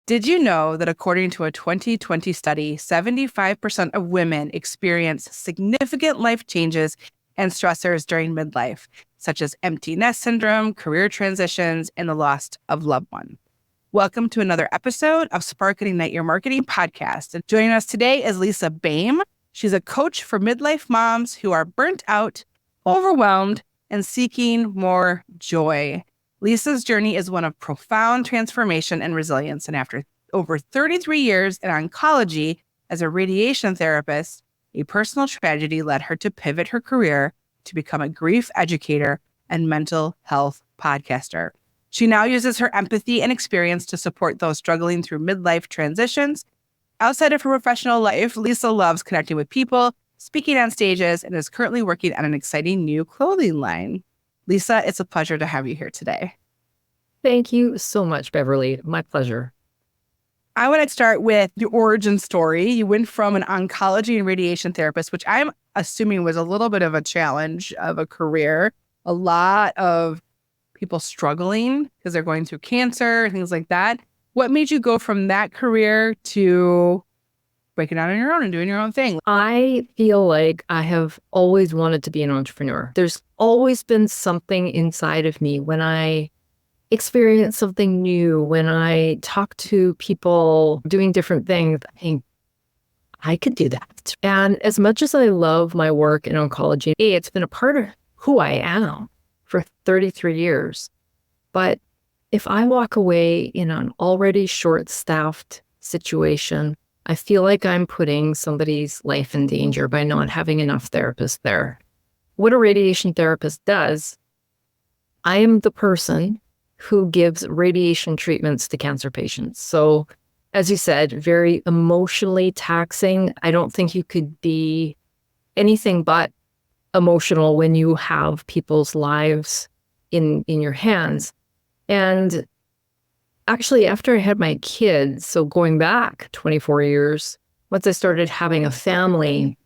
Did you know that according to a 2020 study, 75% of women experience significant life changes and stressors during midlife, such as empty nest syndrome, career transitions, and the loss of loved one? Welcome to another episode of Spark and Ignite Your Marketing podcast. And joining us today is Lisa Boehm. She's a coach for midlife moms who are burnt out, overwhelmed, and seeking more joy. Lisa's journey is one of profound transformation and resilience. And after over 33 years in oncology as a radiation therapist, a personal tragedy led her to pivot her career to become a grief educator and mental health podcaster. She now uses her empathy and experience to support those struggling through midlife transitions. Outside of her professional life, Lisa loves connecting with people, speaking on stages, and is currently working on an exciting new clothing line. Lisa, it's a pleasure to have you here today. Thank you so much, Beverly. My pleasure. I want to start with the origin story. You went from an oncology and radiation therapist, which I'm assuming was a little bit of a challenge of a career. A lot of people struggling because they're going through cancer and things like that. What made you go from that career to breaking out on your own and doing your own thing? I feel like I have always wanted to be an entrepreneur. There's always been something inside of me when I experience something new, when I talk to people doing different things, I think I could do that. And as much as I love my work in oncology, it's been a part of who I am for 33 years. But if I walk away in an already short-staffed situation, I feel like I'm putting somebody's life in danger by not having enough therapists there. What a radiation therapist does, I am the person who gives radiation treatments to cancer patients. So, as you said, very emotionally taxing. I don't think you could be anything but emotional when you have people's lives in your hands. And actually, after I had my kids, so going back 24 years, once I started having a family,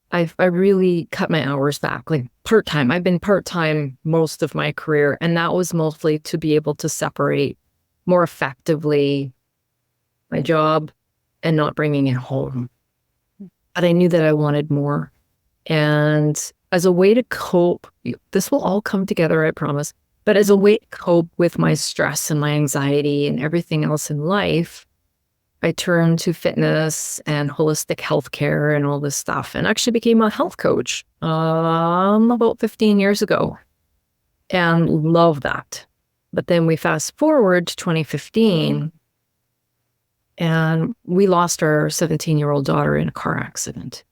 I really cut my hours back, like part-time. I've been part-time most of my career, and that was mostly to be able to separate more effectively my job and not bringing it home. But I knew that I wanted more. And as a way to cope, this will all come together, I promise. But as a way to cope with my stress and my anxiety and everything else in life, I turned to fitness and holistic healthcare and all this stuff, and actually became a health coach about 15 years ago and love that. But then we fast forward to 2015 and we lost our 17-year-old daughter in a car accident.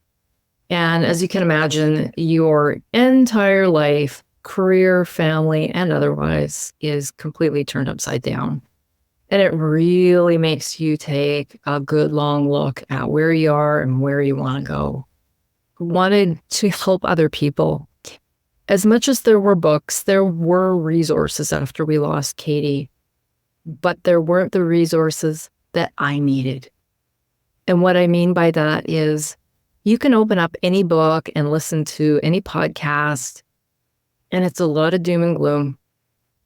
And as you can imagine, your entire life, career, family, and otherwise is completely turned upside down. And it really makes you take a good long look at where you are and where you want to go. Wanted to help other people. As much as there were books, there were resources after we lost Katie, but there weren't the resources that I needed. And what I mean by that is you can open up any book and listen to any podcast, and it's a lot of doom and gloom.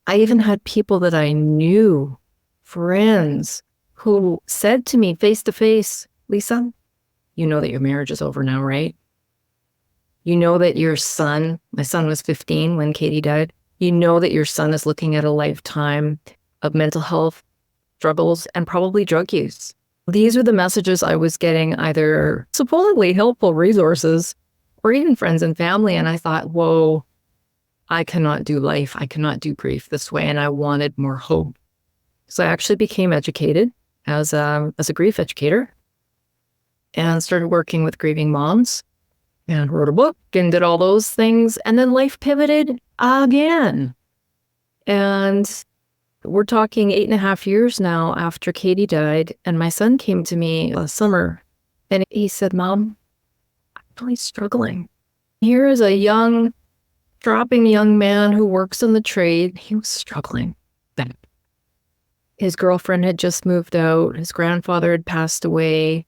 I even had people that I knew, friends, who said to me face to face, Lisa, you know that your marriage is over now, right? You know that your son, my son was 15 when Katie died. You know that your son is looking at a lifetime of mental health struggles and probably drug use. These are the messages I was getting, either supposedly helpful resources or even friends and family. And I thought, whoa, I cannot do life. I cannot do grief this way. And I wanted more hope. So I actually became educated as a grief educator and started working with grieving moms and wrote a book and did all those things. And then life pivoted again. And we're talking 8.5 years now after Katie died. And my son came to me last summer and he said, Mom, I'm really struggling. Here is a dropping young man who works in the trade. He was struggling. His girlfriend had just moved out. His grandfather had passed away.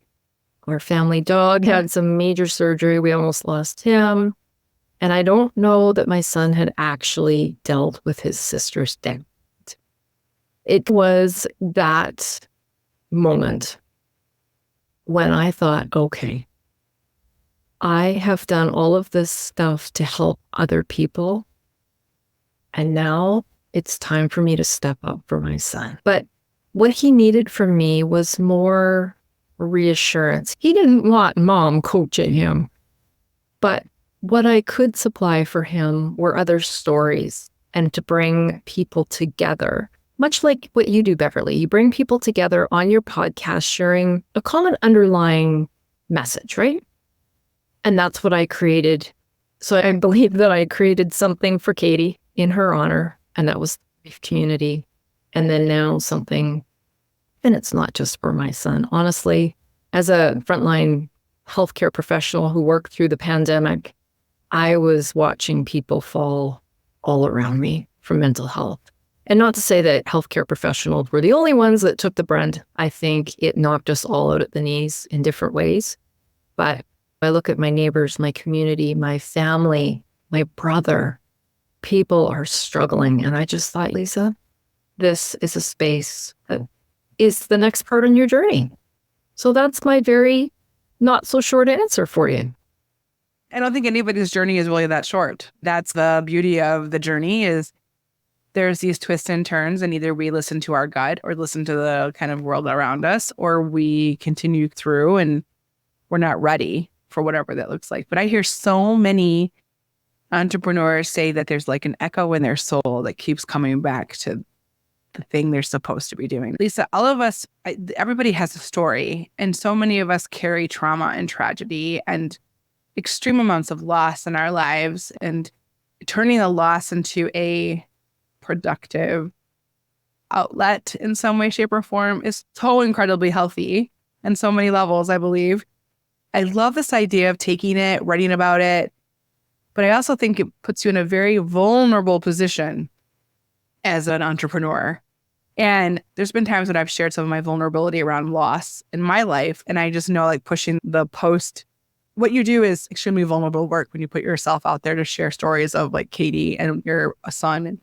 Our family dog had some major surgery. We almost lost him. And I don't know that my son had actually dealt with his sister's death. It was that moment when I thought, okay, I have done all of this stuff to help other people, and now it's time for me to step up for my son. But what he needed from me was more reassurance. He didn't want mom coaching him, but what I could supply for him were other stories and to bring people together, much like what you do, Beverly. You bring people together on your podcast, sharing a common underlying message, right? And that's what I created. So I believe that I created something for Katie in her honor, and that was the grief community. And then now something, and it's not just for my son. Honestly, as a frontline healthcare professional who worked through the pandemic, I was watching people fall all around me from mental health. And not to say that healthcare professionals were the only ones that took the brunt. I think it knocked us all out at the knees in different ways. But I look at my neighbors, my community, my family, my brother, people are struggling. And I just thought, Lisa, this is a space that is the next part on your journey. So that's my very not so short answer for you. I don't think anybody's journey is really that short. That's the beauty of the journey, is there's these twists and turns, and either we listen to our gut or listen to the kind of world around us, or we continue through and we're not ready for whatever that looks like. But I hear so many entrepreneurs say that there's like an echo in their soul that keeps coming back to the thing they're supposed to be doing. Lisa, all of us, everybody has a story, and so many of us carry trauma and tragedy and extreme amounts of loss in our lives, and turning the loss into a productive outlet in some way, shape, or form is so incredibly healthy on so many levels, I believe. I love this idea of taking it, writing about it, but I also think it puts you in a very vulnerable position as an entrepreneur. And there's been times when I've shared some of my vulnerability around loss in my life, and I just know, like, pushing the post, what you do is extremely vulnerable work when you put yourself out there to share stories of like Katie and your son. And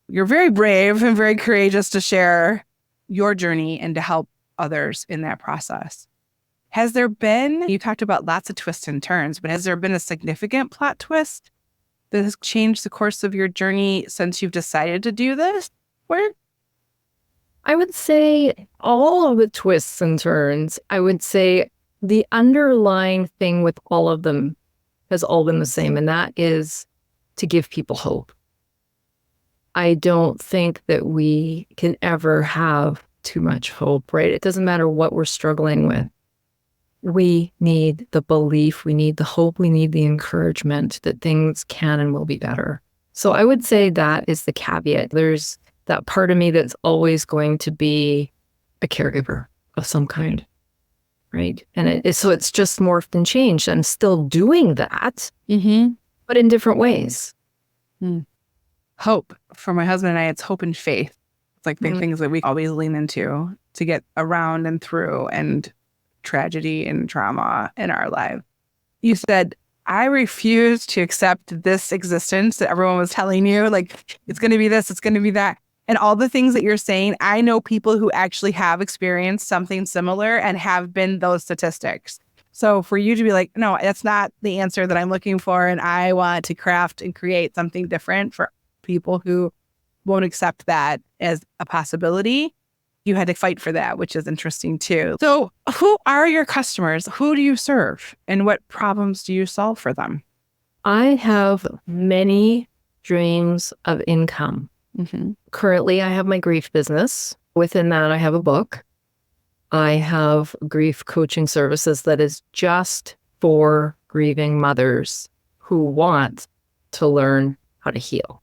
you're very brave and very courageous to share your journey and to help others in that process. Has there been, you talked about lots of twists and turns, but has there been a significant plot twist that has changed the course of your journey since you've decided to do this work? I would say all of the twists and turns. I would say the underlying thing with all of them has all been the same, and that is to give people hope. I don't think that we can ever have too much hope, right? It doesn't matter what we're struggling with. We need the belief, we need the hope, we need the encouragement that things can and will be better. So I would say that is the caveat. There's that part of me that's always going to be a caregiver of some kind, right? And so it's just morphed and changed. I'm still doing that, but in different ways. Hope. For my husband and I, it's hope and faith. It's like the things that we always lean into to get around and through and tragedy and trauma in our life. You said, I refuse to accept this existence that everyone was telling you, like, it's going to be this, it's going to be that. And all the things that you're saying, I know people who actually have experienced something similar and have been those statistics. So for you to be like, no, that's not the answer that I'm looking for, and I want to craft and create something different for people who won't accept that as a possibility, you had to fight for that, which is interesting too. So who are your customers? Who do you serve? And what problems do you solve for them? I have many streams of income. Currently, I have my grief business. Within that, I have a book. I have grief coaching services that is just for grieving mothers who want to learn how to heal.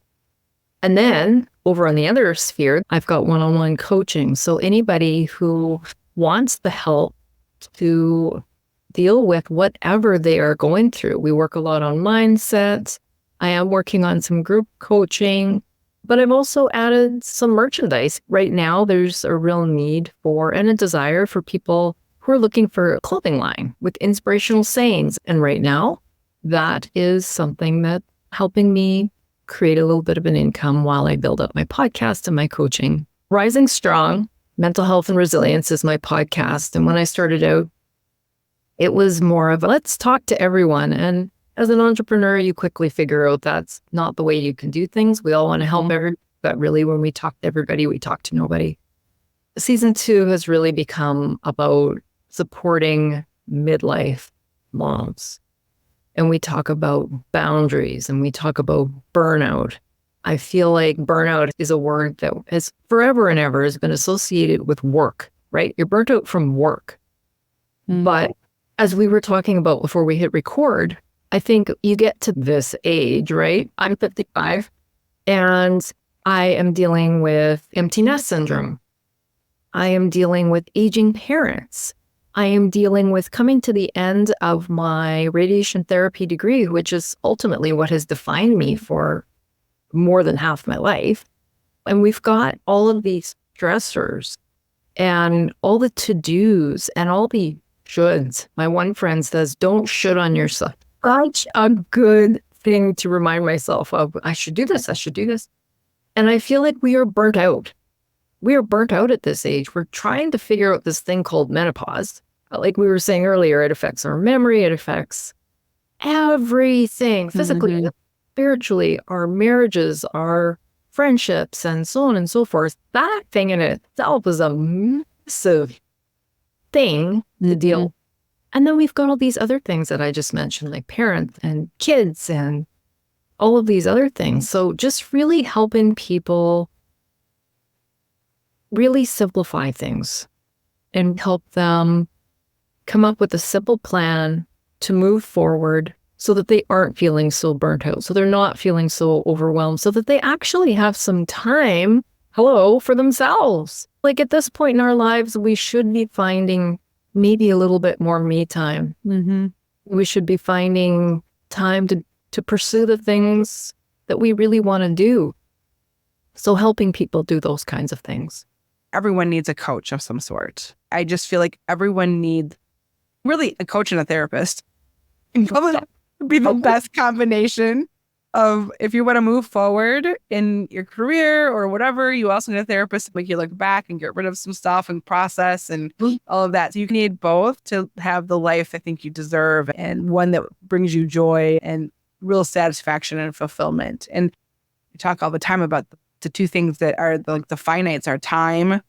And then over on the other sphere, I've got one-on-one coaching. So anybody who wants the help to deal with whatever they are going through. We work a lot on mindset. I am working on some group coaching, but I've also added some merchandise. Right now, there's a real need for and a desire for people who are looking for a clothing line with inspirational sayings. And right now, that is something that's helping me create a little bit of an income while I build up my podcast and my coaching. Rising strong, Mental Health and Resilience is my podcast. And when I started out, it was more of let's talk to everyone. And as an entrepreneur, you quickly figure out that's not the way you can do things. We all want to help everybody, but really when we talk to everybody, we talk to nobody. Season 2 has really become about supporting midlife moms. And we talk about boundaries and we talk about burnout. I feel like burnout is a word that has forever and ever has been associated with work, right? You're burnt out from work. But as we were talking about before we hit record, I think you get to this age, right? I'm 55 and I am dealing with empty nest syndrome. I am dealing with aging parents. I am dealing with coming to the end of my radiation therapy degree, which is ultimately what has defined me for more than half my life. And we've got all of these stressors and all the to-dos and all the shoulds. My one friend says, don't should on yourself. Such a good thing to remind myself of. I should do this. I should do this. And I feel like we are burnt out. We are burnt out at this age. We're trying to figure out this thing called menopause. Like we were saying earlier, it affects our memory. It affects everything physically, spiritually, our marriages, our friendships, and so on and so forth. That thing in itself is a massive thing to deal. And then we've got all these other things that I just mentioned, like parents and kids and all of these other things. So just really helping people really simplify things and help them come up with a simple plan to move forward so that they aren't feeling so burnt out, so they're not feeling so overwhelmed, so that they actually have some time, for themselves. Like at this point in our lives, we should be finding maybe a little bit more me time. We should be finding time to pursue the things that we really want to do. So helping people do those kinds of things. Everyone needs a coach of some sort. I just feel like everyone needs really a coach and a therapist. Be the best combination of if you want to move forward in your career or whatever, you also need a therapist to make you look back and get rid of some stuff and process and all of that. So you need both to have the life I think you deserve and one that brings you joy and real satisfaction and fulfillment. And we talk all the time about the two things that are the finites are time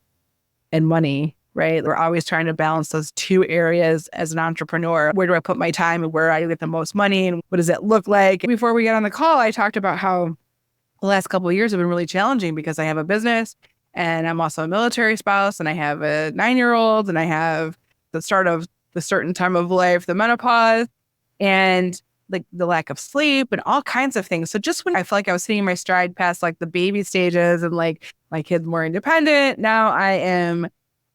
and money. Right? We're always trying to balance those two areas as an entrepreneur. Where do I put my time and where I get the most money and what does it look like? Before we got on the call, I talked about how the last couple of years have been really challenging because I have a business and I'm also a military spouse and I have a 9-year-old and I have the start of the certain time of life, the menopause, and like the lack of sleep and all kinds of things. So just when I feel like I was hitting my stride past like the baby stages and like my kid's more independent, now I am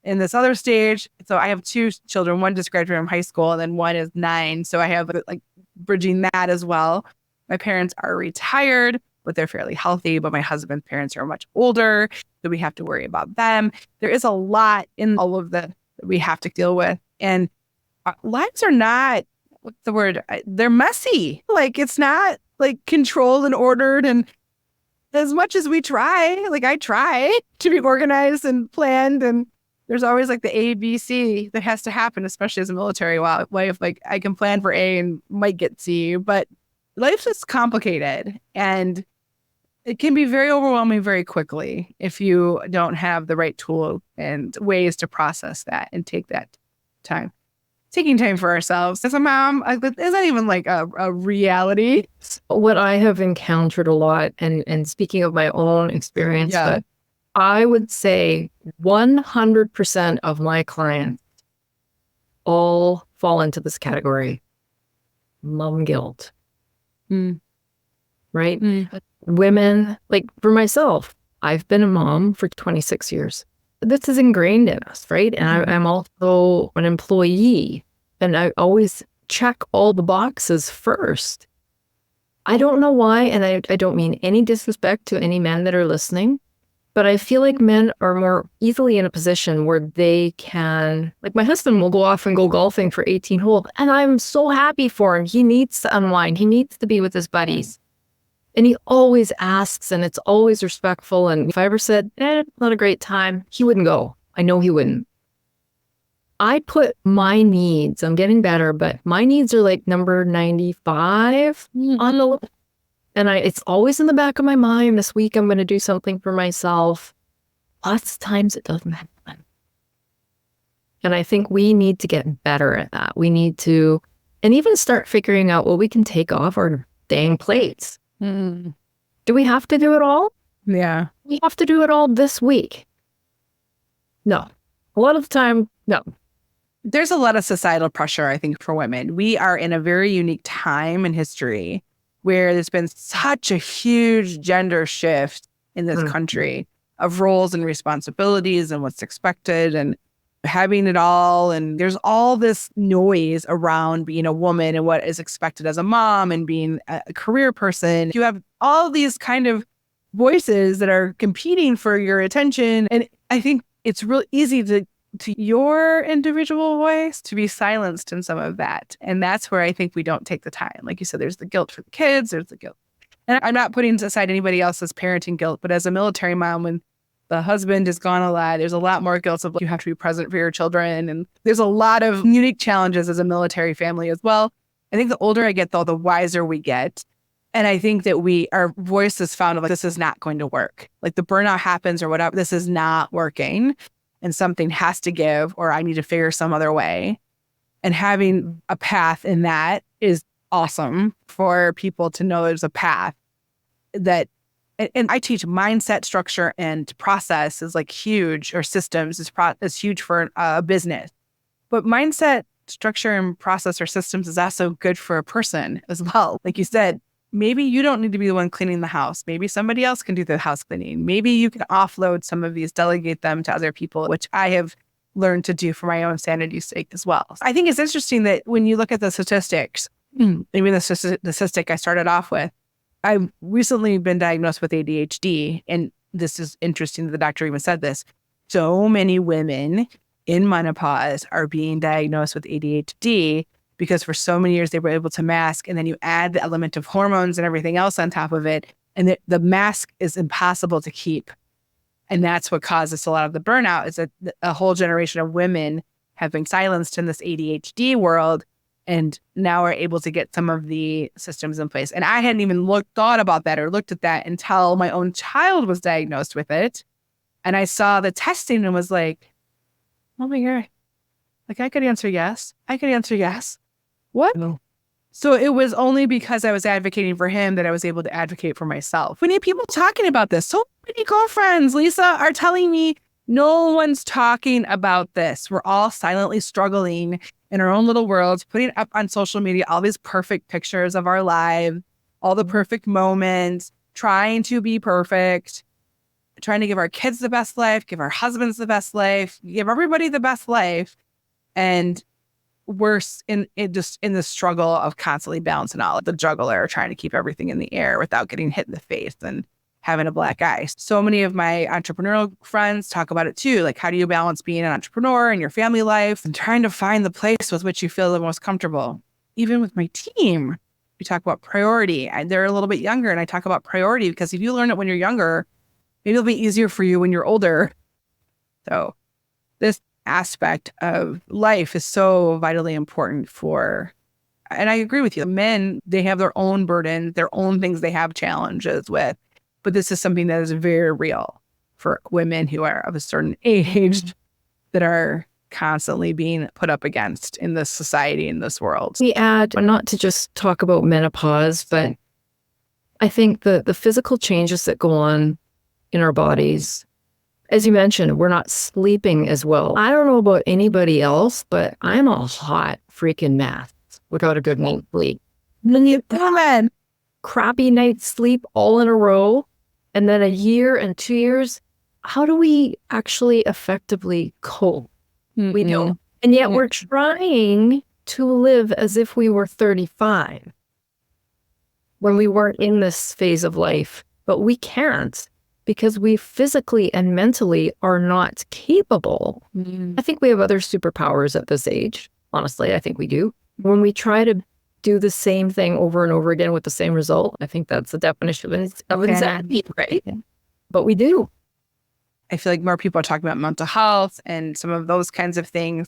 in this other stage. So I have 2 children. One just graduated from high school and then one is 9. So I have like bridging that as well. My parents are retired, but they're fairly healthy. But my husband's parents are much older. So we have to worry about them. There is a lot in all of that we have to deal with. And our lives are not, what's the word? They're messy. Like it's not like controlled and ordered. And as much as we try, like I try to be organized and planned, and there's always like the A, B, C that has to happen, especially as a military wife. Like I can plan for A and might get C, but life's just complicated and it can be very overwhelming very quickly if you don't have the right tool and ways to process that and take that time. Taking time for ourselves as a mom isn't even like a reality. What I have encountered a lot, and speaking of my own experience, but I would say 100% of my clients all fall into this category. Mom guilt. Right? Women, like for myself, I've been a mom for 26 years. This is ingrained in us, right? And I'm also an employee, and I always check all the boxes first. I don't know why, and I don't mean any disrespect to any men that are listening, but I feel like men are more easily in a position where they can, like my husband will go off and go golfing for 18 holes, and I'm so happy for him. He needs to unwind. He needs to be with his buddies. And he always asks, and it's always respectful. And if I ever said, it's not a great time, he wouldn't go. I know he wouldn't. I put my needs, I'm getting better, but my needs are like number 95 on the list. And it's always in the back of my mind, this week I'm going to do something for myself. Lots of times it doesn't happen. And I think we need to get better at that. We need to, and even start figuring out what we can take off our dang plates. Do we have to do it all? Yeah. We have to do it all this week. No. A lot of the time, no. There's a lot of societal pressure, I think, for women. We are in a very unique time in history where there's been such a huge gender shift in this country of roles and responsibilities and what's expected and having it all. And there's all this noise around being a woman and what is expected as a mom and being a career person. You have all these kind of voices that are competing for your attention. And I think it's real easy to your individual voice to be silenced in some of that. And that's where I think we don't take the time. Like you said, there's the guilt for the kids, there's the guilt. And I'm not putting aside anybody else's parenting guilt, but as a military mom, when the husband is gone a lot, there's a lot more guilt of you have to be present for your children. And there's a lot of unique challenges as a military family as well. I think the older I get, though, the wiser we get. And I think that our voice is found like, this is not going to work. Like the burnout happens or whatever, this is not working. And something has to give, or I need to figure some other way. And having a path in that is awesome for people to know there's a path that, and I teach mindset, structure, and process is like huge, or systems is huge for a business. But mindset, structure, and process or systems is also good for a person as well. Like you said, maybe you don't need to be the one cleaning the house. Maybe somebody else can do the house cleaning. Maybe you can offload some of these, delegate them to other people, which I have learned to do for my own sanity's sake as well. I think it's interesting that when you look at the statistics, maybe the statistic I started off with, I've recently been diagnosed with ADHD. And this is interesting that the doctor even said this. So many women in menopause are being diagnosed with ADHD because for so many years they were able to mask, and then you add the element of hormones and everything else on top of it, and the mask is impossible to keep. And that's what causes a lot of the burnout, is that a whole generation of women have been silenced in this ADHD world, and now are able to get some of the systems in place. And I hadn't even thought about that or looked at that until my own child was diagnosed with it. And I saw the testing and was like, oh my God, like I could answer yes. I could answer yes. What? No. So it was only because I was advocating for him that I was able to advocate for myself. We need people talking about this. So many girlfriends, Lisa, are telling me no one's talking about this. We're all silently struggling in our own little worlds, putting up on social media all these perfect pictures of our lives, all the perfect moments, trying to be perfect, trying to give our kids the best life, give our husbands the best life, give everybody the best life. And we're in the struggle of constantly balancing all the juggler, trying to keep everything in the air without getting hit in the face and having a black eye. So many of my entrepreneurial friends talk about it too. Like, how do you balance being an entrepreneur in your family life and trying to find the place with which you feel the most comfortable? Even with my team, we talk about priority. They're a little bit younger, and I talk about priority because if you learn it when you're younger, maybe it'll be easier for you when you're older. So this aspect of life is so vitally important and I agree with you. Men, they have their own burdens, their own things they have challenges with. But this is something that is very real for women who are of a certain age that are constantly being put up against in this society, in this world. We add, not to just talk about menopause, but I think the physical changes that go on in our bodies, as you mentioned, we're not sleeping as well. I don't know about anybody else, but I'm a hot freaking mess without a good night's sleep. Crappy night's sleep all in a row, and then a year and 2 years. How do we actually effectively cope? We don't. And yet we're trying to live as if we were 35 when we weren't in this phase of life, but we can't, because we physically and mentally are not capable. I think we have other superpowers at this age. Honestly, I think we do. When we try to do the same thing over and over again with the same result, I think that's the definition of insanity, right? Yeah. But we do. I feel like more people are talking about mental health and some of those kinds of things.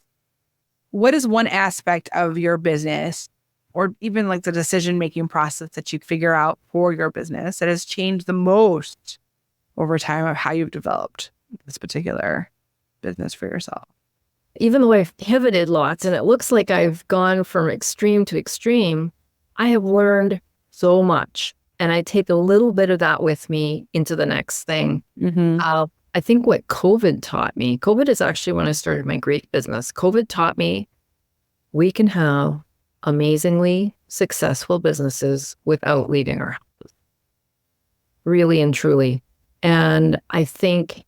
What is one aspect of your business or even like the decision-making process that you figure out for your business that has changed the most over time of how you've developed this particular business for yourself? Even though I've pivoted lots and it looks like I've gone from extreme to extreme, I have learned so much. And I take a little bit of that with me into the next thing. I think what COVID taught me, COVID is actually when I started my Greek business. COVID taught me we can have amazingly successful businesses without leaving our houses. Really and truly. And I think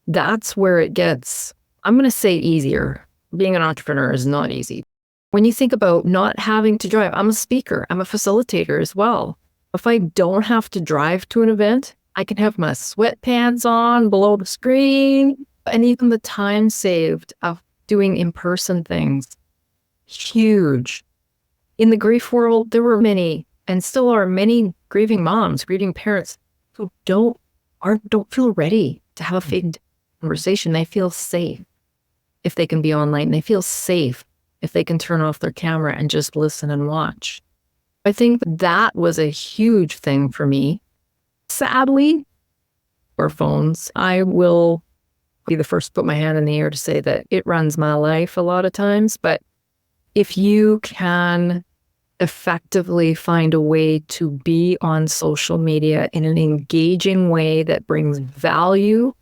that's where it gets, I'm going to say easier. Being an entrepreneur is not easy. When you think about not having to drive, I'm a speaker, I'm a facilitator as well. If I don't have to drive to an event, I can have my sweatpants on below the screen. And even the time saved of doing in-person things, huge. In the grief world, there were many, and still are many grieving moms, grieving parents who don't feel ready to have a face conversation. They feel safe if they can be online. They feel safe if they can turn off their camera and just listen and watch. I think that was a huge thing for me. Sadly, for phones, I will be the first to put my hand in the air to say that it runs my life a lot of times. But if you can effectively find a way to be on social media in an engaging way that brings value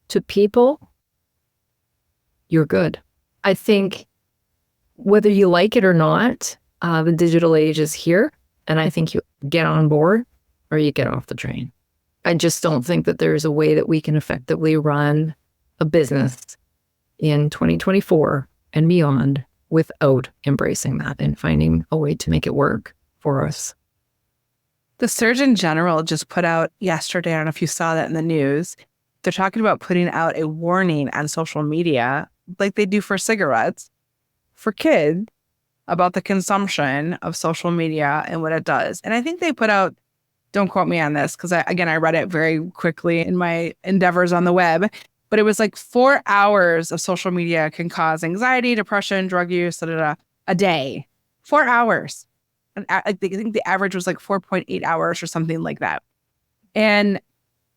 to people, you're good. I think whether you like it or not, the digital age is here. And I think you get on board or you get off the train. I just don't think that there's a way that we can effectively run a business in 2024 and beyond without embracing that and finding a way to make it work for us. The Surgeon General just put out yesterday, I don't know if you saw that in the news, they're talking about putting out a warning on social media, like they do for cigarettes, for kids, about the consumption of social media and what it does. And I think they put out, don't quote me on this, because I read it very quickly in my endeavors on the web, but it was like 4 hours of social media can cause anxiety, depression, drug use, a day. 4 hours. And I think the average was like 4.8 hours or something like that. And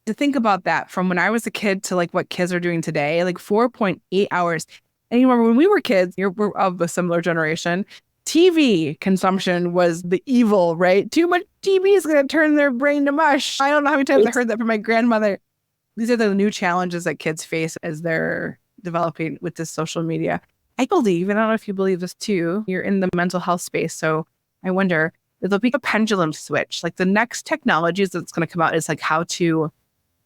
to think about that from when I was a kid to like what kids are doing today, like 4.8 hours. And you remember when we were kids, we're of a similar generation, TV consumption was the evil, right? Too much TV is going to turn their brain to mush. I don't know how many times I heard that from my grandmother. These are the new challenges that kids face as they're developing with this social media. I believe, and I don't know if you believe this too, you're in the mental health space. So I wonder, there'll be a pendulum switch. Like the next technologies that's going to come out is like how to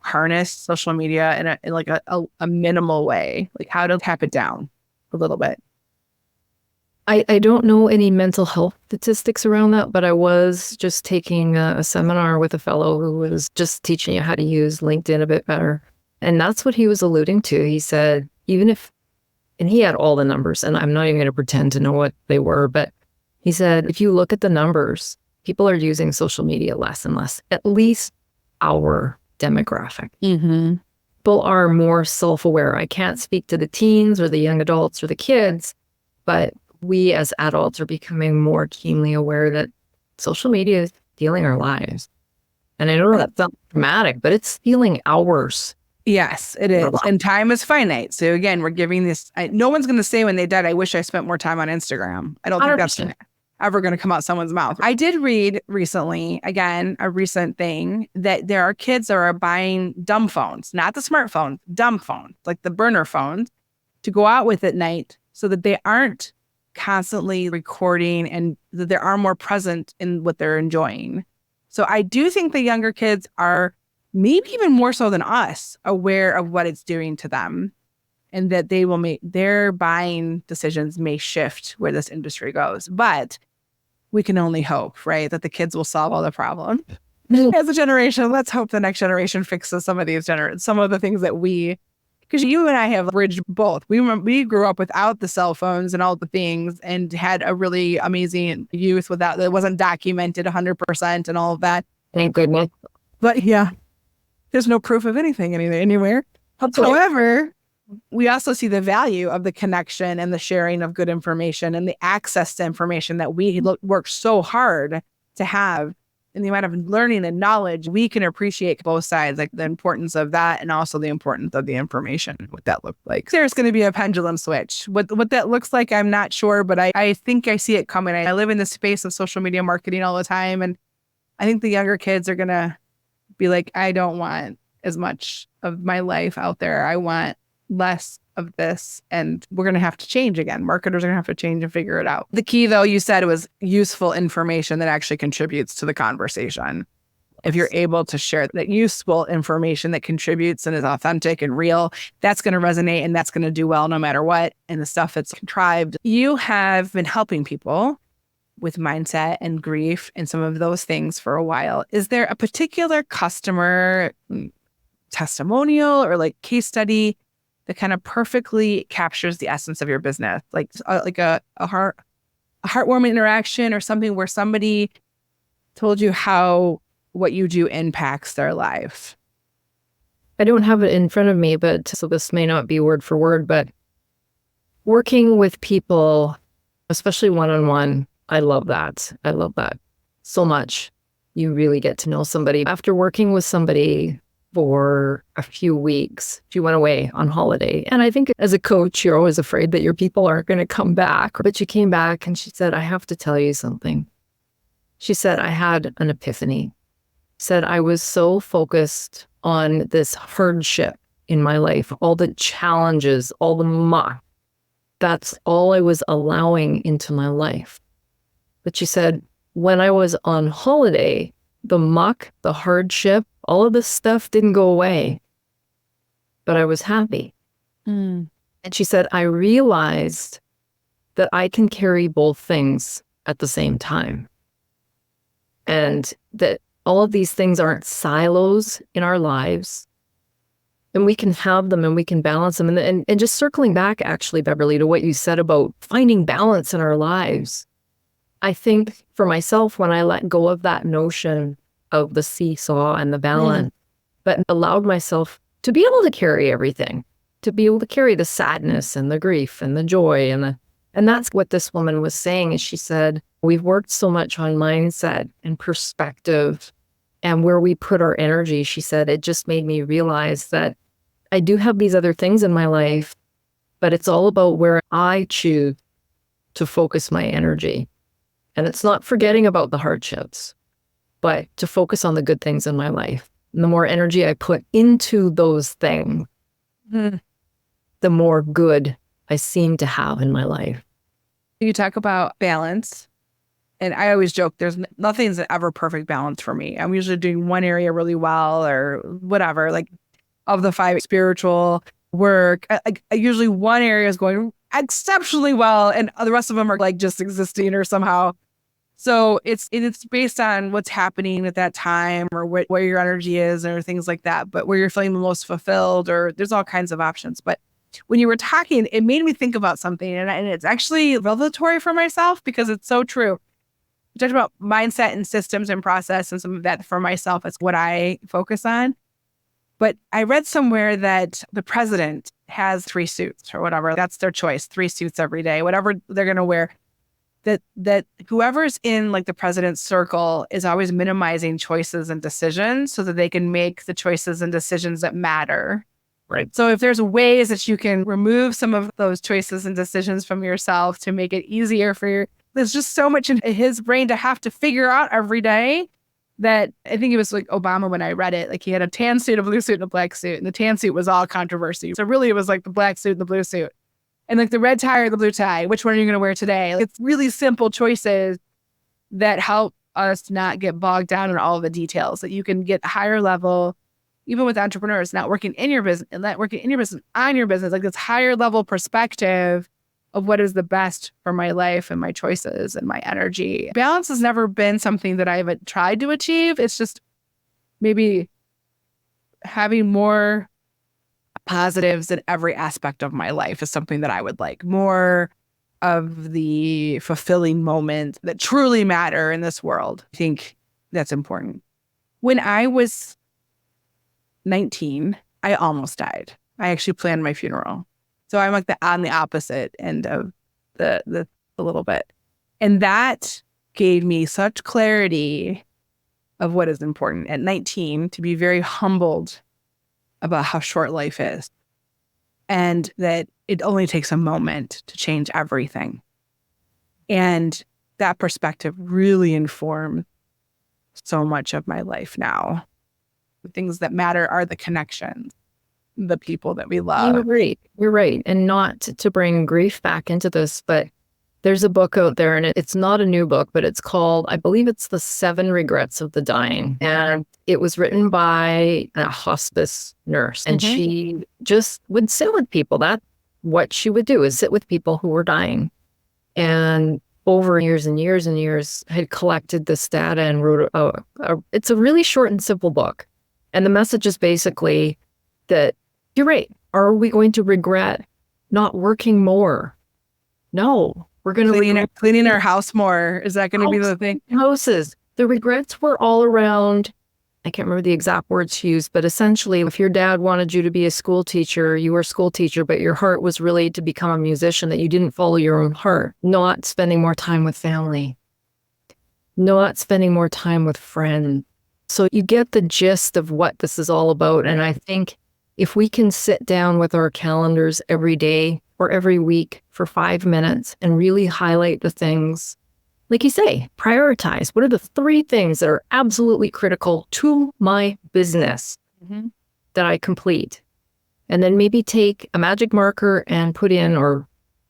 harness social media in like a minimal way, like how to tap it down a little bit. I don't know any mental health statistics around that, but I was just taking a seminar with a fellow who was just teaching you how to use LinkedIn a bit better. And that's what he was alluding to. He said, and he had all the numbers, and I'm not even going to pretend to know what they were, but he said, if you look at the numbers, people are using social media less and less, at least our demographic. Mm-hmm. People are more self-aware. I can't speak to the teens or the young adults or the kids, but we as adults are becoming more keenly aware that social media is stealing our lives. And I know that sounds dramatic, but it's stealing hours. Yes, it is. And time is finite. So again, we're giving this, no one's going to say when they died, I wish I spent more time on Instagram. I don't think that's ever going to come out someone's mouth. I did read recently, again, a recent thing, that there are kids that are buying dumb phones, not the smartphones, dumb phones, like the burner phones, to go out with at night so that they aren't constantly recording and that they are more present in what they're enjoying. So I do think the younger kids are maybe even more so than us aware of what it's doing to them, and that they will make their buying decisions may shift where this industry goes. But we can only hope, right, that the kids will solve all the problems. As a generation, let's hope the next generation fixes some of the things that because you and I have bridged both. We grew up without the cell phones and all the things and had a really amazing youth that wasn't documented 100% and all of that. Thank goodness. But yeah, there's no proof of anything anywhere. However, we also see the value of the connection and the sharing of good information and the access to information that we work so hard to have, and the amount of learning and knowledge. We can appreciate both sides, like the importance of that and also the importance of the information, what that looks like. There's going to be a pendulum switch. What that looks like, I'm not sure, but I think I see it coming. I live in the space of social media marketing all the time, and I think the younger kids are going to be like, I don't want as much of my life out there. I want less of this, and we're going to have to change again. Marketers are going to have to change and figure it out. The key, though, you said, it was useful information that actually contributes to the conversation. If you're able to share that useful information that contributes and is authentic and real, that's going to resonate and that's going to do well no matter what. And the stuff that's contrived, you have been helping people with mindset and grief and some of those things for a while. Is there a particular customer testimonial or like case study that kind of perfectly captures the essence of your business? Like a heartwarming interaction or something where somebody told you how what you do impacts their life? I don't have it in front of me, but so this may not be word for word, but working with people, especially one-on-one, I love that. I love that so much. You really get to know somebody. After working with somebody for a few weeks, she went away on holiday. And I think as a coach, you're always afraid that your people aren't going to come back. But she came back and she said, I have to tell you something. She said, I had an epiphany. Said, I was so focused on this hardship in my life, all the challenges, all the muck. That's all I was allowing into my life. But she said, when I was on holiday, the muck, the hardship, all of this stuff didn't go away, but I was happy. And she said, I realized that I can carry both things at the same time. And that all of these things aren't silos in our lives. And we can have them and we can balance them. And just circling back, actually, Beverly, to what you said about finding balance in our lives. I think for myself, when I let go of that notion of the seesaw and the balance, but allowed myself to be able to carry everything, to be able to carry the sadness and the grief and the joy. And that's what this woman was saying, is she said, we've worked so much on mindset and perspective and where we put our energy. She said, it just made me realize that I do have these other things in my life, but it's all about where I choose to focus my energy. And it's not forgetting about the hardships, but to focus on the good things in my life. And the more energy I put into those things, the more good I seem to have in my life. You talk about balance. And I always joke, nothing's ever perfect balance for me. I'm usually doing one area really well or whatever. Like of the 5 spiritual work, usually one area is going exceptionally well and the rest of them are like just existing or somehow. So it's based on what's happening at that time or where your energy is or things like that, but where you're feeling the most fulfilled, or there's all kinds of options. But when you were talking, it made me think about something, and it's actually revelatory for myself because it's so true. We talked about mindset and systems and process, and some of that for myself is what I focus on. But I read somewhere that the president has 3 suits or whatever. That's their choice, 3 suits every day, whatever they're going to wear. That whoever's in like the president's circle is always minimizing choices and decisions so that they can make the choices and decisions that matter. Right. So if there's ways that you can remove some of those choices and decisions from yourself to make it easier for there's just so much in his brain to have to figure out every day that I think it was like Obama when I read it, like he had a tan suit, a blue suit, and a black suit. And the tan suit was all controversy. So really it was like the black suit and the blue suit. And like the red tie or the blue tie, which one are you going to wear today? Like, it's really simple choices that help us not get bogged down in all of the details, that you can get higher level, even with entrepreneurs, not working in your business and not working in your business, on your business, like this higher level perspective of what is the best for my life and my choices and my energy. Balance has never been something that I've tried to achieve. It's just maybe having more positives in every aspect of my life is something that I would like. More of the fulfilling moments that truly matter in this world. I think that's important. When I was 19, I almost died. I actually planned my funeral. So I'm like on the opposite end of the a little bit. And that gave me such clarity of what is important at 19 to be very humbled about how short life is and that it only takes a moment to change everything. And that perspective really informed so much of my life now. The things that matter are the connections, the people that we love. You're right. You're right. And not to bring grief back into this, but there's a book out there, and it's not a new book, but it's called, I believe it's The 7 Regrets of the Dying. And it was written by a hospice nurse. And she just would sit with people. That's what she would do, is sit with people who were dying. And over years and years and years, had collected this data and wrote it's a really short and simple book. And the message is basically that, you're right. Are we going to regret not working more? No. We're going to cleaning our house more. Is that going to be the thing? Houses. The regrets were all around. I can't remember the exact words she used, but essentially, if your dad wanted you to be a school teacher, you were a school teacher, but your heart was really to become a musician, that you didn't follow your own heart. Not spending more time with family. Not spending more time with friends. So you get the gist of what this is all about. And I think if we can sit down with our calendars every day or every week for 5 minutes and really highlight the things, like you say, prioritize. What are the 3 things that are absolutely critical to my business that I complete? And then maybe take a magic marker and put in, or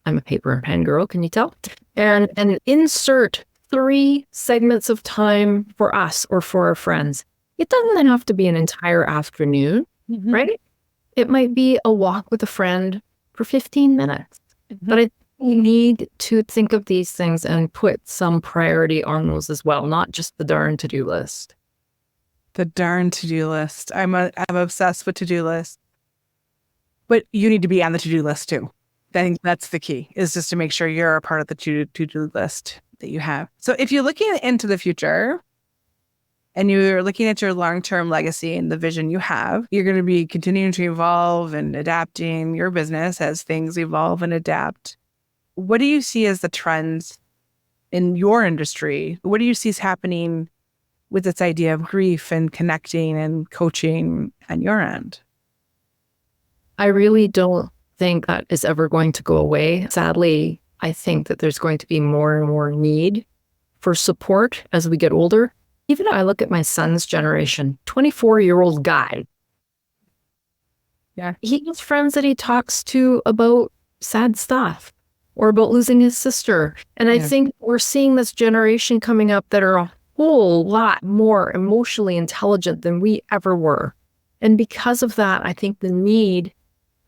I'm a paper and pen girl, can you tell? And insert 3 segments of time for us or for our friends. It doesn't have to be an entire afternoon, right? It might be a walk with a friend for 15 minutes. But we need to think of these things and put some priority on those as well, not just the darn to-do list. The darn to-do list. I'm obsessed with to-do lists. But you need to be on the to-do list too. I think that's the key, is just to make sure you're a part of the to-do list that you have. So if you're looking into the future and you're looking at your long-term legacy and the vision you have, you're going to be continuing to evolve and adapting your business as things evolve and adapt. What do you see as the trends in your industry? What do you see is happening with this idea of grief and connecting and coaching on your end? I really don't think that is ever going to go away. Sadly, I think that there's going to be more and more need for support as we get older. Even I look at my son's generation, 24-year-old guy. Yeah. He has friends that he talks to about sad stuff or about losing his sister. And I think we're seeing this generation coming up that are a whole lot more emotionally intelligent than we ever were. And because of that, I think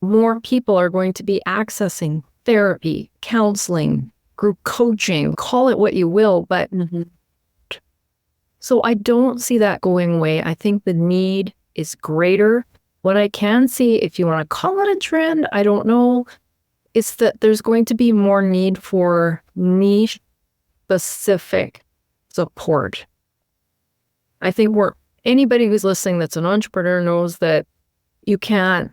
more people are going to be accessing therapy, counseling, group coaching, call it what you will, but so I don't see that going away. I think the need is greater. What I can see, if you want to call it a trend, I don't know, is that there's going to be more need for niche specific support. I think anybody who's listening that's an entrepreneur knows that you can't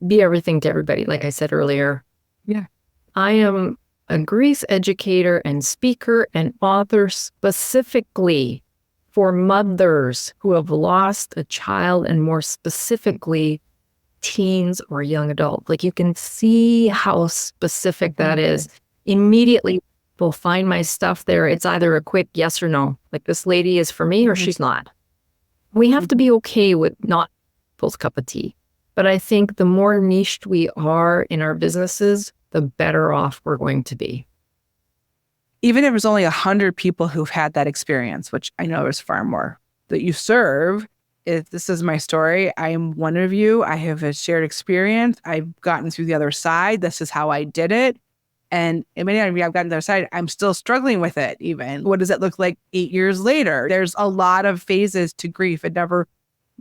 be everything to everybody, like I said earlier. Yeah. I am a grief educator and speaker and author specifically for mothers who have lost a child, and more specifically, teens or young adults. Like, you can see how specific that is. Immediately, they'll find my stuff there. It's either a quick yes or no. Like, this lady is for me or she's not. We have to be okay with not people's cup of tea. But I think the more niched we are in our businesses, the better off we're going to be. Even if there's only 100 people who've had that experience, which I know is far more, that you serve, if this is my story, I am one of you. I have a shared experience. I've gotten through the other side. This is how I did it. And it may not be I've gotten to the other side. I'm still struggling with it even. What does it look like 8 years later? There's a lot of phases to grief. It never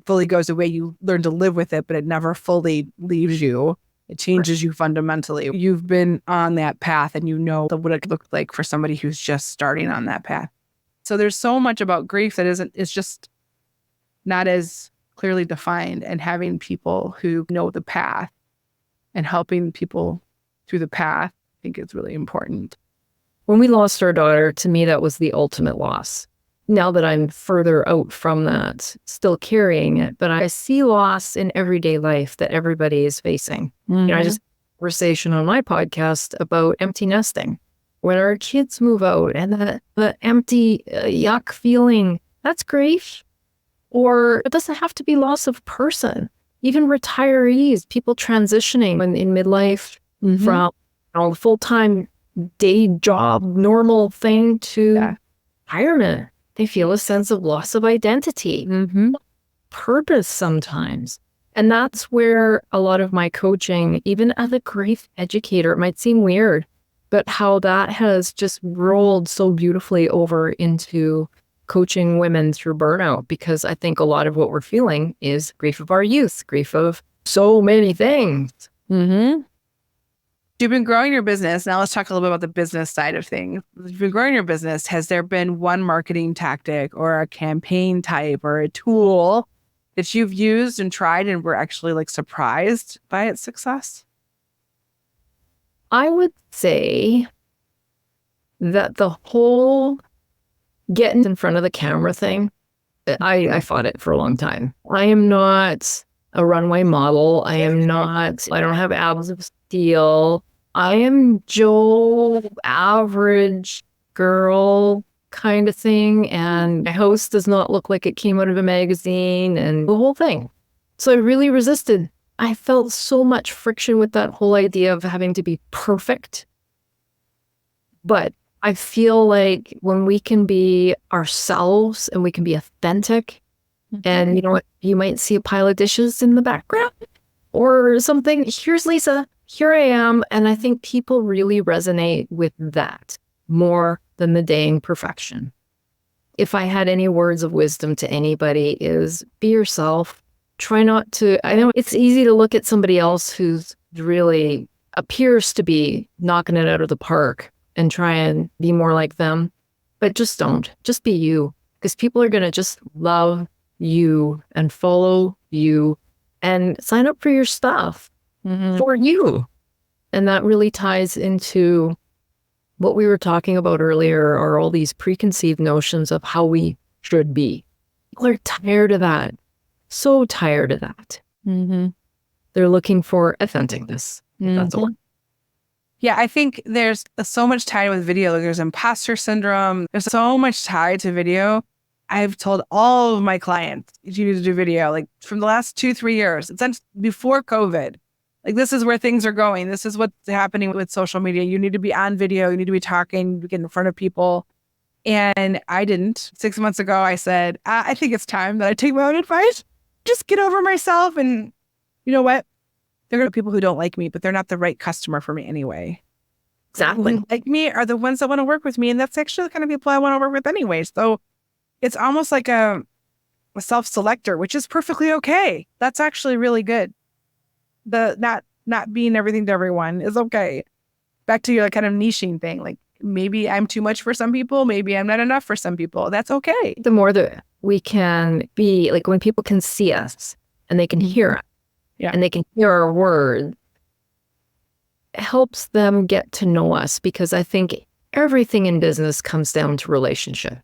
fully goes away. You learn to live with it, but it never fully leaves you. It changes you fundamentally. You've been on that path and you know what it looked like for somebody who's just starting on that path. So there's so much about grief that it's just not as clearly defined, and having people who know the path and helping people through the path, I think is really important. When we lost our daughter, to me, that was the ultimate loss. Now that I'm further out from that, still carrying it, but I see loss in everyday life that everybody is facing. I just had a conversation on my podcast about empty nesting. When our kids move out and the empty yuck feeling, that's grief. Or it doesn't have to be loss of person. Even retirees, people transitioning in midlife from a full-time day job, normal thing to retirement. They feel a sense of loss of identity, purpose sometimes. And that's where a lot of my coaching, even as a grief educator, it might seem weird, but how that has just rolled so beautifully over into coaching women through burnout, because I think a lot of what we're feeling is grief of our youth, grief of so many things. You've been growing your business. Now let's talk a little bit about the business side of things. You've been growing your business. Has there been one marketing tactic or a campaign type or a tool that you've used and tried and were actually like surprised by its success? I would say that the whole getting in front of the camera thing, I fought it for a long time. I am not a runway model. I don't have abs of steel. I am Joe, average girl kind of thing. And my house does not look like it came out of a magazine and the whole thing. So I really resisted. I felt so much friction with that whole idea of having to be perfect. But I feel like when we can be ourselves and we can be authentic, and you know what, you might see a pile of dishes in the background or something. Here's Lisa, here I am. And I think people really resonate with that more than the dang perfection. If I had any words of wisdom to anybody, is be yourself. Try not to, I know it's easy to look at somebody else who's really appears to be knocking it out of the park and try and be more like them, but just don't. Just be you, because people are going to just love you and follow you and sign up for your stuff for you. And that really ties into what we were talking about earlier, are all these preconceived notions of how we should be. People are tired of that. So tired of that. They're looking for authenticness. That's all. Yeah, I think there's so much tied with video. Like there's imposter syndrome. There's so much tied to video. I've told all of my clients, you need to do video, like from the last 2-3 years, since before COVID. Like this is where things are going. This is what's happening with social media. You need to be on video. You need to be talking, get in front of people. And I didn't. 6 months ago, I said, I think it's time that I take my own advice. Just get over myself. And you know what? There are people who don't like me, but they're not the right customer for me anyway. Exactly. Who like me are the ones that want to work with me. And that's actually the kind of people I want to work with anyway. So it's almost like a self-selector, which is perfectly okay. That's actually really good. The not being everything to everyone is okay. Back to your kind of niching thing. Like maybe I'm too much for some people. Maybe I'm not enough for some people. That's okay. The more that we can be, like when people can see us and they can hear us and they can hear our words, it helps them get to know us, because I think everything in business comes down to relationship.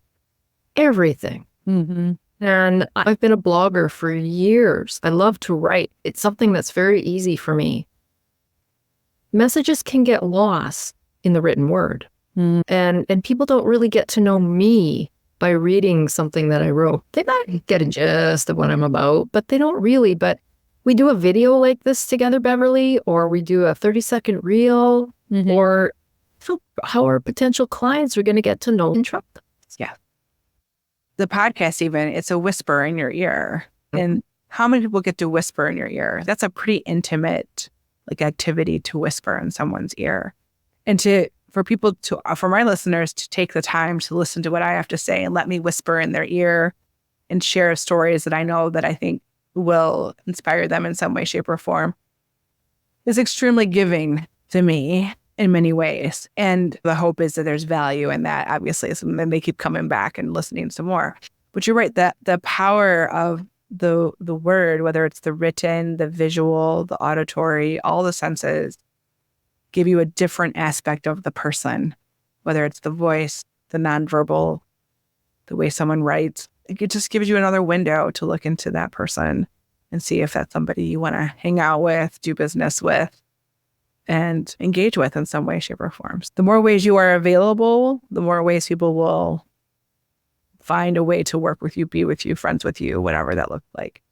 Everything. And I've been a blogger for years. I love to write. It's something that's very easy for me. Messages can get lost in the written word. And people don't really get to know me by reading something that I wrote. They might get a gist of what I'm about, but they don't really. But we do a video like this together, Beverly, or we do a 30-second reel, or how our potential clients are going to get to know and trust us. Yeah. The podcast, even, it's a whisper in your ear. And how many people get to whisper in your ear? That's a pretty intimate like activity to whisper in someone's ear. And for my listeners to take the time to listen to what I have to say and let me whisper in their ear and share stories that I know that I think will inspire them in some way, shape, or form is extremely giving to me in many ways. And the hope is that there's value in that, obviously, so then they keep coming back and listening some more. But you're right, that the power of the word, whether it's the written, the visual, the auditory, all the senses give you a different aspect of the person, whether it's the voice, the nonverbal, the way someone writes. It just gives you another window to look into that person and see if that's somebody you want to hang out with, do business with, and engage with in some way, shape, or form. The more ways you are available, the more ways people will find a way to work with you, be with you, friends with you, whatever that looks like.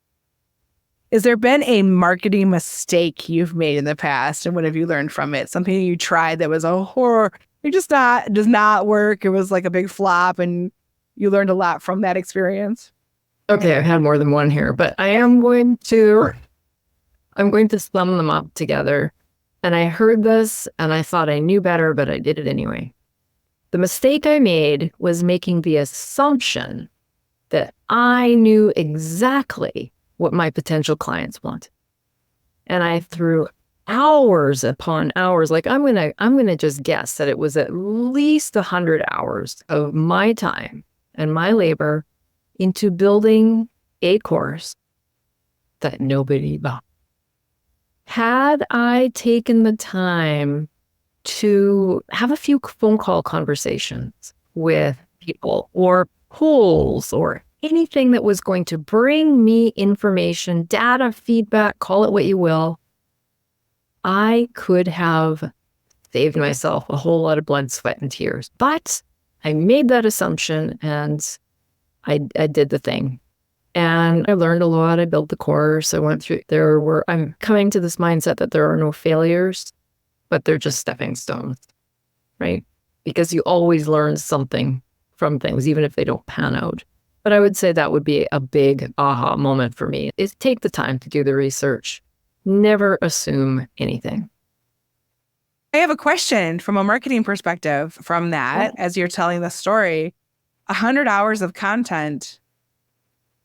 Has there been a marketing mistake you've made in the past, and what have you learned from it? Something you tried that was a horror, it does not work. It was like a big flop, and you learned a lot from that experience. Okay, I've had more than one here, but I'm going to sum them up together. And I heard this and I thought I knew better, but I did it anyway. The mistake I made was making the assumption that I knew exactly what my potential clients want. And I threw hours upon hours. Like I'm gonna just guess that it was at least 100 hours of my time and my labor into building a course that nobody bought. Had I taken the time to have a few phone call conversations with people or polls or anything that was going to bring me information, data, feedback, call it what you will, I could have saved myself a whole lot of blood, sweat, and tears. But I made that assumption and I did the thing. And I learned a lot. I built the course. I went through, I'm coming to this mindset that there are no failures, but they're just stepping stones, right? Because you always learn something from things, even if they don't pan out. But I would say that would be a big aha moment for me, is take the time to do the research. Never assume anything. I have a question from a marketing perspective from that, as you're telling the story. 100 hours of content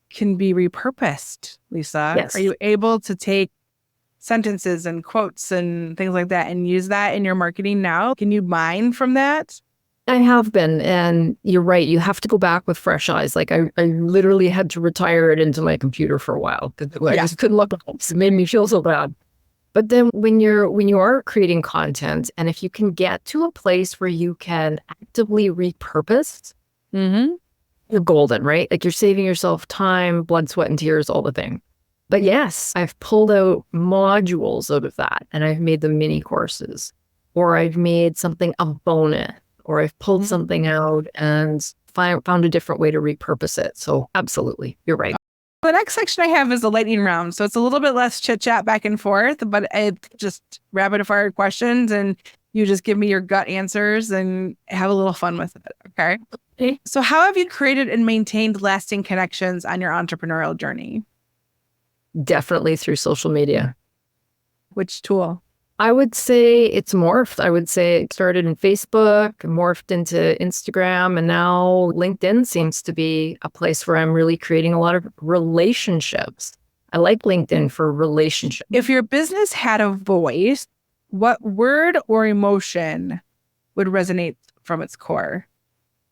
can be repurposed, Lisa. Yes. Are you able to take sentences and quotes and things like that and use that in your marketing now? Can you mine from that? I have been, and you're right. You have to go back with fresh eyes. Like I literally had to retire it into my computer for a while because I just couldn't look at it. It made me feel so bad. But then when you are creating content, and if you can get to a place where you can actively repurpose, you're golden, right? Like you're saving yourself time, blood, sweat, and tears, all the thing. But yes, I've pulled out modules out of that and I've made them mini courses, or I've made something a bonus, or I've pulled something out and found a different way to repurpose it. So absolutely, you're right. The next section I have is a lightning round. So it's a little bit less chit chat back and forth, but it's just rapid fire questions and you just give me your gut answers and have a little fun with it. Okay. So how have you created and maintained lasting connections on your entrepreneurial journey? Definitely through social media. Which tool? I would say it's morphed. I would say it started in Facebook, morphed into Instagram, and now LinkedIn seems to be a place where I'm really creating a lot of relationships. I like LinkedIn for relationships. If your business had a voice, what word or emotion would resonate from its core?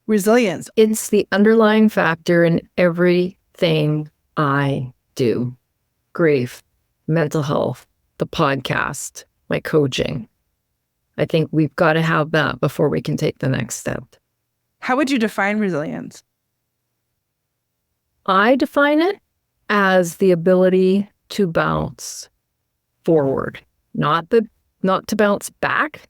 Resilience. It's the underlying factor in everything I do. Grief, mental health, the podcast, my coaching. I think we've got to have that before we can take the next step. How would you define resilience? I define it as the ability to bounce forward, not to bounce back,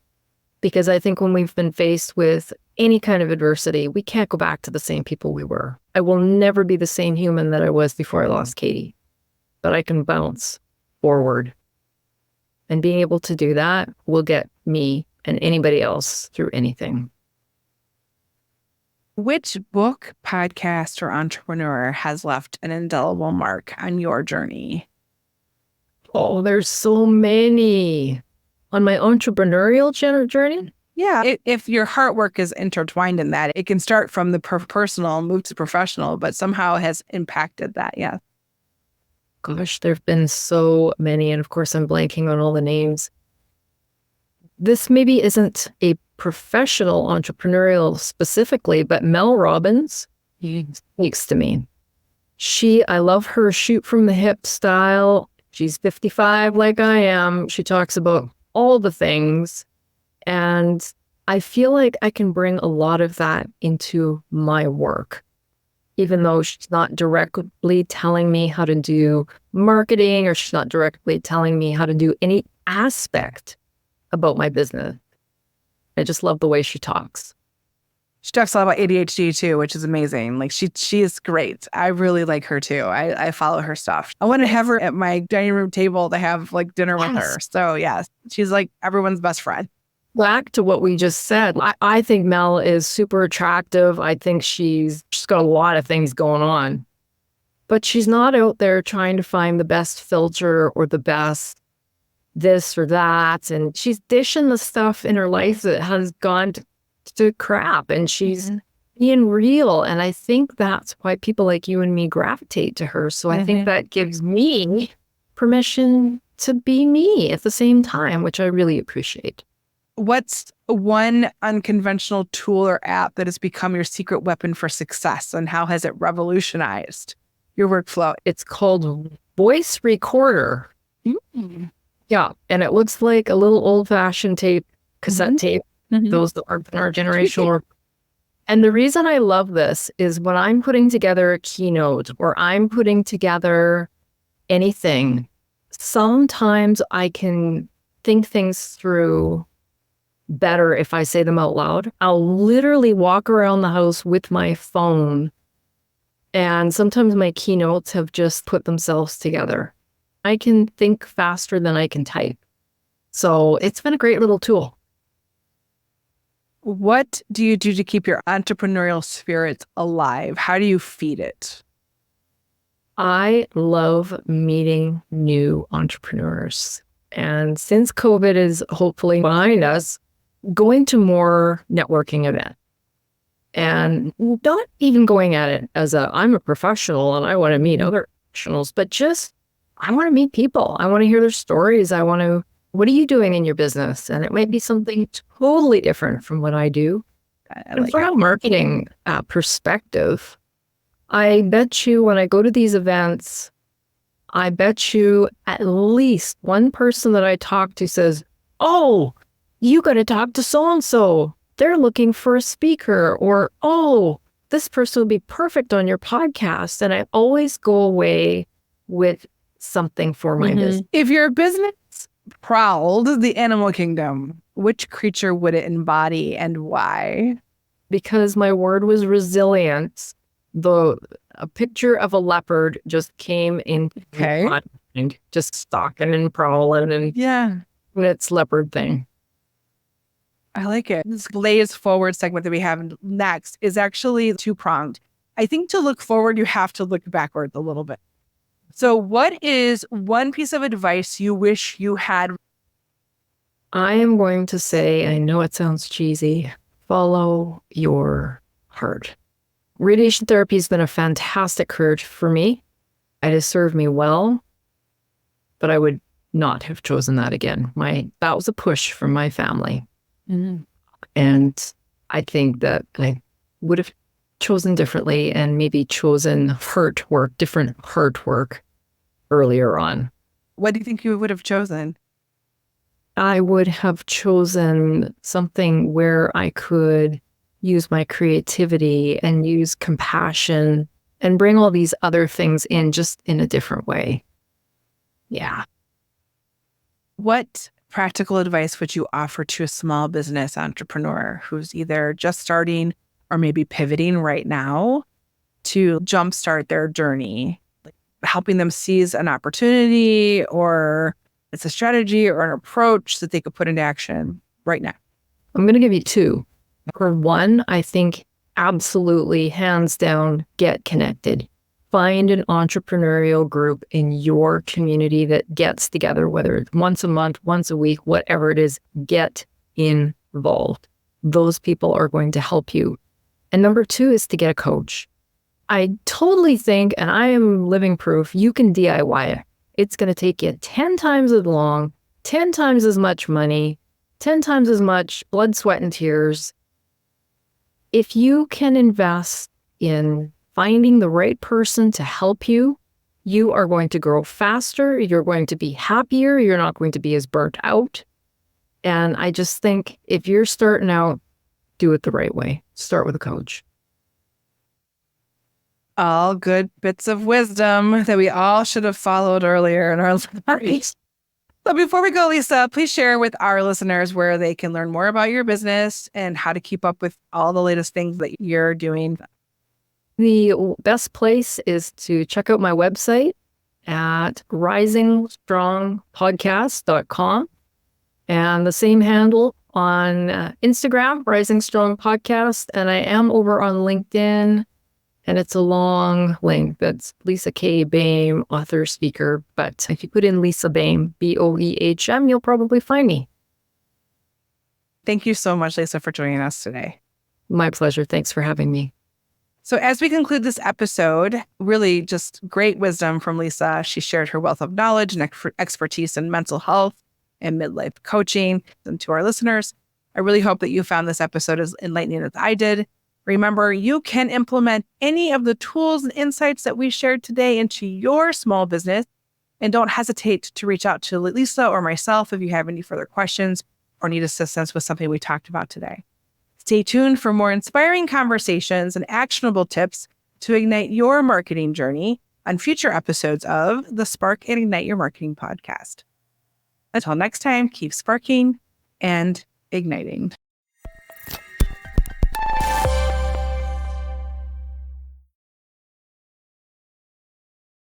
because I think when we've been faced with any kind of adversity, we can't go back to the same people we were. I will never be the same human that I was before I lost Katie, but I can bounce forward. And being able to do that will get me and anybody else through anything. Which book, podcast, or entrepreneur has left an indelible mark on your journey? Oh, there's so many. On my entrepreneurial journey? Yeah. If your heart work is intertwined in that, it can start from the personal, move to professional, but somehow has impacted that. Yeah. Gosh, there have been so many. And of course, I'm blanking on all the names. This maybe isn't a professional entrepreneurial specifically, but Mel Robbins, he speaks to me. I love her shoot from the hip style. She's 55 like I am. She talks about all the things. And I feel like I can bring a lot of that into my work, even though she's not directly telling me how to do marketing, or she's not directly telling me how to do any aspect about my business. I just love the way she talks. She talks a lot about ADHD too, which is amazing. Like she is great. I really like her too. I follow her stuff. I want to have her at my dining room table to have like dinner with her. So yes, she's like everyone's best friend. Back to what we just said, I think Mel is super attractive. I think she's got a lot of things going on, but she's not out there trying to find the best filter or the best this or that. And she's dishing the stuff in her life that has gone to crap, and she's being real. And I think that's why people like you and me gravitate to her. So I think that gives me permission to be me at the same time, which I really appreciate. What's one unconventional tool or app that has become your secret weapon for success, and how has it revolutionized your workflow? It's called Voice Recorder. Yeah. And it looks like a little old-fashioned tape, cassette tape, those that are in our generation. And the reason I love this is when I'm putting together a keynote or I'm putting together anything, sometimes I can think things through better if I say them out loud. I'll literally walk around the house with my phone, and sometimes my keynotes have just put themselves together. I can think faster than I can type. So it's been a great little tool. What do you do to keep your entrepreneurial spirit alive? How do you feed it? I love meeting new entrepreneurs. And since COVID is hopefully behind us, going to more networking events, and not even going at it as I'm a professional and I want to meet other professionals, but just I want to meet people. I want to hear their stories. What are you doing in your business? And it might be something totally different from what I do. And from a marketing perspective, I bet you when I go to these events, I bet you at least one person that I talk to says, "Oh, you got to talk to so-and-so. They're looking for a speaker," or, "Oh, this person would be perfect on your podcast." And I always go away with something for my business. If your business prowled the animal kingdom, which creature would it embody and why? Because my word was resilience, a picture of a leopard just came in my mind, just stalking and prowling and its leopard thing. I like it. This blaze forward segment that we have next is actually two-pronged. I think to look forward, you have to look backwards a little bit. So what is one piece of advice you wish you had? I am going to say, I know it sounds cheesy, follow your heart. Radiation therapy has been a fantastic career for me. It has served me well, but I would not have chosen that again. That was a push from my family. And I think that I would have chosen differently and maybe chosen different hurt work earlier on. What do you think you would have chosen? I would have chosen something where I could use my creativity and use compassion and bring all these other things in just in a different way. Yeah. What practical advice would you offer to a small business entrepreneur who's either just starting or maybe pivoting right now to jumpstart their journey, like helping them seize an opportunity, or it's a strategy or an approach that they could put into action right now? I'm going to give you two. For one, I think absolutely, hands down, get connected. Find an entrepreneurial group in your community that gets together, whether it's once a month, once a week, whatever it is, get involved. Those people are going to help you. And number two is to get a coach. I totally think, and I am living proof, you can DIY it. It's going to take you 10 times as long, 10 times as much money, 10 times as much blood, sweat, and tears. If you can invest in finding the right person to help you, you are going to grow faster. You're going to be happier. You're not going to be as burnt out. And I just think if you're starting out, do it the right way. Start with a coach. All good bits of wisdom that we all should have followed earlier in our lives. So before we go, Lisa, please share with our listeners where they can learn more about your business and how to keep up with all the latest things that you're doing. The best place is to check out my website at risingstrongpodcast.com and the same handle on Instagram, Rising Strong Podcast. And I am over on LinkedIn. And it's a long link. That's Lisa K. Boehm, author, speaker. But if you put in Lisa Boehm, Boehm, you'll probably find me. Thank you so much, Lisa, for joining us today. My pleasure. Thanks for having me. So as we conclude this episode, really just great wisdom from Lisa. She shared her wealth of knowledge and expertise in mental health and midlife coaching. And to our listeners, I really hope that you found this episode as enlightening as I did. Remember, you can implement any of the tools and insights that we shared today into your small business. And don't hesitate to reach out to Lisa or myself if you have any further questions or need assistance with something we talked about today. Stay tuned for more inspiring conversations and actionable tips to ignite your marketing journey on future episodes of the Spark and Ignite Your Marketing podcast. Until next time, keep sparking and igniting.